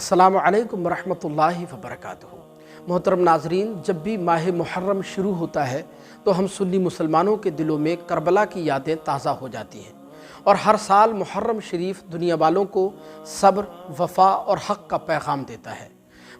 अस्सलामु अलैकुम वरहमतुल्लाहि वबरकातुहू। मोहतरम नाज़रीन, जब भी माह मुहर्रम शुरू होता है तो हम सुन्नी मुसलमानों के दिलों में करबला की यादें ताज़ा हो जाती हैं और हर साल मुहर्रम शरीफ दुनिया वालों को सब्र, वफ़ा और हक़ का पैगाम देता है।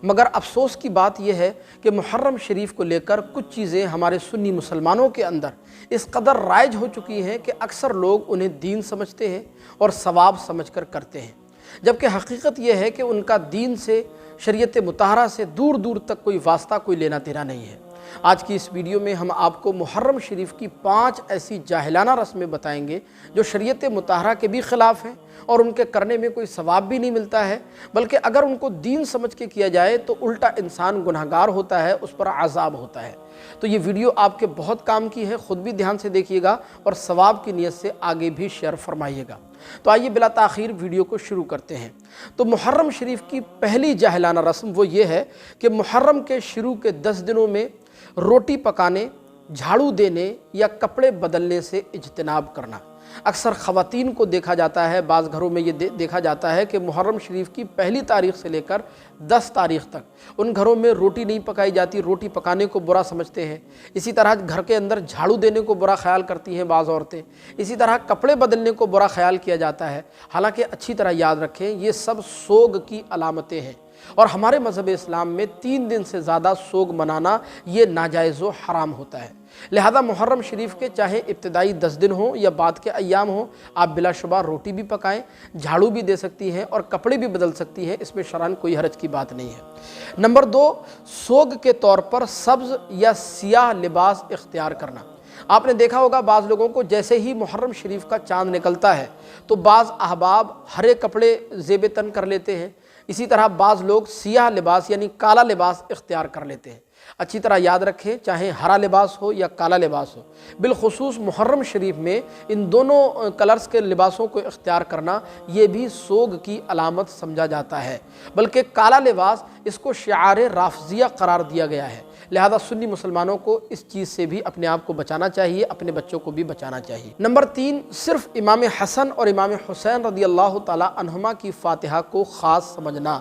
मगर अफसोस की बात यह है कि मुहर्रम शरीफ को लेकर कुछ चीज़ें हमारे सुन्नी मुसलमानों के अंदर इस कदर राइज हो चुकी हैं कि अक्सर लोग उन्हें दीन समझते हैं और सवाब समझकर करते हैं, जबकि हकीकत यह है कि उनका दीन से, शरीयत मुताहरा से दूर दूर तक कोई वास्ता, कोई लेना देना नहीं है। आज की इस वीडियो में हम आपको मुहर्रम शरीफ की 5 ऐसी जाहिलाना रस्में बताएंगे जो शरीयत मुताहरा के भी ख़िलाफ़ हैं और उनके करने में कोई सवाब भी नहीं मिलता है, बल्कि अगर उनको दीन समझ के किया जाए तो उल्टा इंसान गुनहगार होता है, उस पर अज़ाब होता है। तो ये वीडियो आपके बहुत काम की है, ख़ुद भी ध्यान से देखिएगा और सवाब की नीयत से आगे भी शेयर फरमाइएगा। तो आइए बिला ताख़ीर वीडियो को शुरू करते हैं। तो मुहर्रम शरीफ की पहली जाहिलाना रस्म वो ये है कि मुहर्रम के शुरू के 10 दिनों में रोटी पकाने, झाड़ू देने या कपड़े बदलने से इज्तिनाब करना। अक्सर ख़वातीन को देखा जाता है, बाज़ घरों में ये देखा जाता है कि मुहर्रम शरीफ की पहली तारीख़ से लेकर 10 तारीख़ तक उन घरों में रोटी नहीं पकाई जाती, रोटी पकाने को बुरा समझते हैं। इसी तरह घर के अंदर झाड़ू देने को बुरा ख्याल करती हैं बाज़ औरतें। इसी तरह कपड़े बदलने को बुरा ख्याल किया जाता है। हालांकि अच्छी तरह याद रखें, ये सब सोग की अलामतें हैं और हमारे मज़हब इस्लाम में 3 दिन से ज़्यादा सोग मनाना ये नाजायज़ व हराम होता है। लिहाजा मुहर्रम शरीफ के चाहे इब्तिदाई 10 दिन हों या बाद के अय्याम हों, आप बिलाशुबा रोटी भी पकाएं, झाड़ू भी दे सकती हैं और कपड़े भी बदल सकती हैं, इसमें शरअन कोई हरज की बात नहीं है। नंबर 2, सोग के तौर पर सब्ज़ या सियाह लिबास इख्तियार करना। आपने देखा होगा बाज़ लोगों को जैसे ही मुहर्रम शरीफ का चाँद निकलता है तो बाज़ अहबाब हरे कपड़े ज़ेब तन कर लेते हैं। इसी तरह बाज़ लोग सियाह लिबास यानी काला लिबास इख्तियार कर लेते हैं। अच्छी तरह याद रखें, चाहे हरा लिबास हो या काला लिबास हो, बिलखुसूस मुहर्रम शरीफ में इन दोनों कलर्स के लिबासों को इख्तियार करना ये भी सोग की अलामत समझा जाता है। बल्कि काला लिबास इसको शिआर राफ़ज़िया करार दिया गया है। लिहाजा सुन्नी मुसलमानों को इस चीज़ से भी अपने आप को बचाना चाहिए, अपने बच्चों को भी बचाना चाहिए। नंबर 3, सिर्फ इमाम हसन और इमाम हुसैन रज़ी अल्लाह ताला अन्हुमा की फ़ातिहा को ख़ास समझना।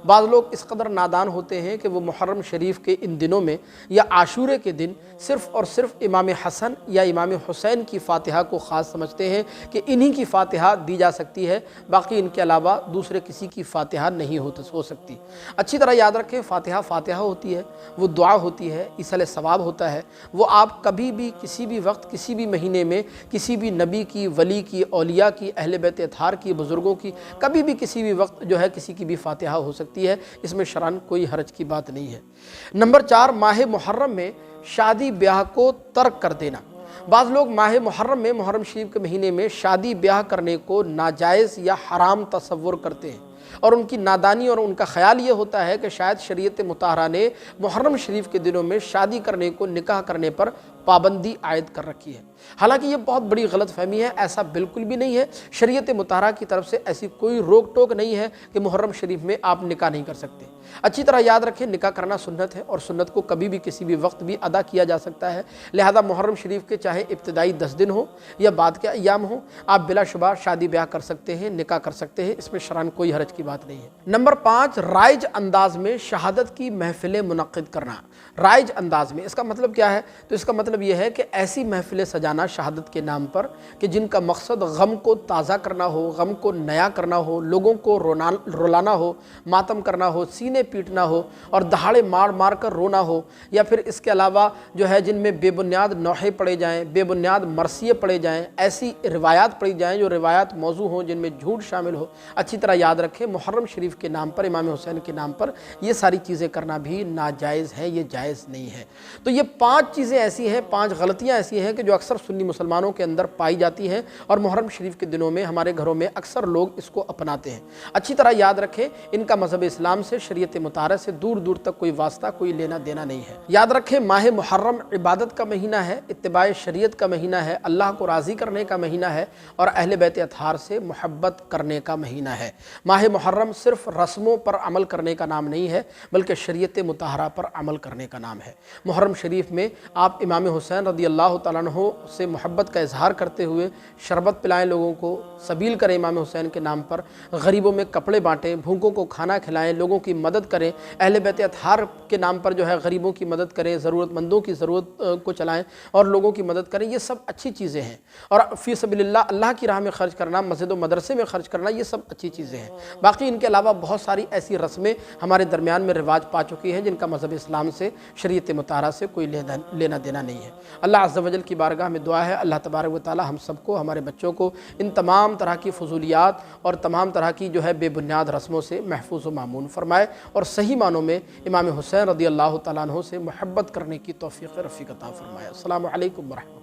बाज़ लोग इस कदर नादान होते हैं कि वो मुहर्रम शरीफ के इन दिनों में या आशूरे के दिन सिर्फ़ और सिर्फ इमाम हसन या इमाम हुसैन की फ़ातिहा को ख़ास समझते हैं कि इन्हीं की फ़ातिहा दी जा सकती है, बाकी इनके अलावा दूसरे किसी की फ़ातिहा नहीं हो सकती। अच्छी तरह याद रखें, फ़ातिहा फ़ातिहा होती है, वो दुआ होती है, इसाले सवाब होता है। वो आप कभी भी, किसी भी वक्त, किसी भी महीने में किसी भी नबी की, वली की, औलिया की, अहले बैत अतहार की, बुज़ुर्गों की, कभी भी किसी भी वक्त जो है किसी की भी फ़ातिहा हो सकती है, इसमें शरअन कोई हरज की बात नहीं है। नंबर 4, माह मुहर्रम में शादी ब्याह को तर्क कर देना। बाज़ लोग माह मुहर्रम में, मुहर्रम शरीफ के महीने में शादी ब्याह करने को नाजायज़ या हराम तसव्वुर करते हैं और उनकी नादानी और उनका ख़याल ये होता है कि शायद शरीयत मुताहरा ने मुहर्रम शरीफ के दिनों में शादी करने को, निकाह करने पर पाबंदी आयद कर रखी है। हालांकि ये बहुत बड़ी गलत फहमी है, ऐसा बिल्कुल भी नहीं है। शरीयत मुताहरा की तरफ से ऐसी कोई रोक टोक नहीं है कि मुहर्रम शरीफ में आप निकाह नहीं कर सकते। अच्छी तरह याद रखें, निकाह करना सुन्नत है और सुन्नत को कभी भी, किसी भी वक्त भी अदा किया जा सकता है। लिहाजा मुहर्रम शरीफ के चाहे इब्तिदाई 10 दिन हो या बाद के अय्याम हो, आप बिलाशुबा शादी ब्याह कर सकते हैं, निकाह कर सकते हैं, इसमें शरअन कोई हरज की बात नहीं है। नंबर 5, राइज अंदाज में शहादत की महफिलें मुनक्किद करना। राइज अंदाज में, इसका मतलब क्या है? तो इसका मतलब यह है कि ऐसी महफिलें सजाना शहादत के नाम पर कि जिनका मकसद गम को ताज़ा करना हो, गम को नया करना हो, लोगों को रुलाना हो, मातम करना हो, सीने पीटना हो और दहाड़े मार मार कर रोना हो, या फिर इसके अलावा जो है जिनमें बेबुनियाद नौहे पढ़े जाएँ, बेबुनियाद मरसिए पढ़े जाएँ, ऐसी रिवायात पढ़ी जाएँ जो रिवायात मौजू हों, जिनमें झूठ शामिल हो। अच्छी तरह याद रखें, मुहर्रम शरीफ के नाम पर, इमाम हुसैन के नाम पर ये सारी चीज़ें करना भी नाजायज़ है, ये जायज़ नहीं है। तो ये 5 चीज़ें ऐसी हैं, 5 गलतियाँ ऐसी हैं कि जो अक्सर सुन्नी मुसलमानों के अंदर पाई जाती हैं और मुहर्रम शरीफ के दिनों में हमारे घरों में अक्सर लोग इसको अपनाते हैं। अच्छी तरह याद रखें, इनका मज़हब इस्लाम से, शरीयत मुताहरा से दूर दूर तक कोई वास्ता, कोई लेना देना नहीं है। याद रखें, माह मुहर्रम इबादत का महीना है, इत्तिबाए शरीयत का महीना है, अल्लाह को राज़ी करने का महीना है और अहले बैत अतहार से मोहब्बत करने का महीना है। माह मुहर्रम सिर्फ रस्मों पर अमल करने का नाम नहीं है, बल्कि शरीयत मुताहरा पर अमल करने का नाम है। मुहर्रम शरीफ में आप इमाम حسین رضی اللہ تعالیٰ عنہ سے محبت کا اظہار کرتے ہوئے شربت پلائیں لوگوں کو، سبیل کریں امام حسین کے نام پر، غریبوں میں کپڑے بانٹیں، بھوکوں کو کھانا کھلائیں، لوگوں کی مدد کریں، اہل بیت اطہار کے نام پر جو ہے غریبوں کی مدد کریں، ضرورت مندوں کی ضرورت کو چلائیں اور لوگوں کی مدد کریں، یہ سب اچھی چیزیں ہیں۔ اور فی سبیل اللہ کی راہ میں خرچ کرنا، مسجد و مدرسے میں خرچ کرنا، یہ سب اچھی چیزیں ہیں۔ باقی ان کے علاوہ بہت ساری ایسی رسمیں ہمارے درمیان میں رواج پا چکی ہیں جن کا مذہب اسلام سے، شریعت مطہرہ سے کوئی لینا دینا نہیں ہے۔ اللہ عز و جل کی بارگاہ میں دعا ہے اللہ تبارک و تعالی ہم سب کو، ہمارے بچوں کو ان تمام طرح کی فضولیات اور تمام طرح کی جو ہے بے بنیاد رسموں سے محفوظ و مامون فرمائے اور صحیح معنوں میں امام حسین رضی اللہ تعالیٰ عنہ سے محبت کرنے کی توفیق رفیق عطا فرمائے۔ السلام علیکم ورحمۃ اللہ۔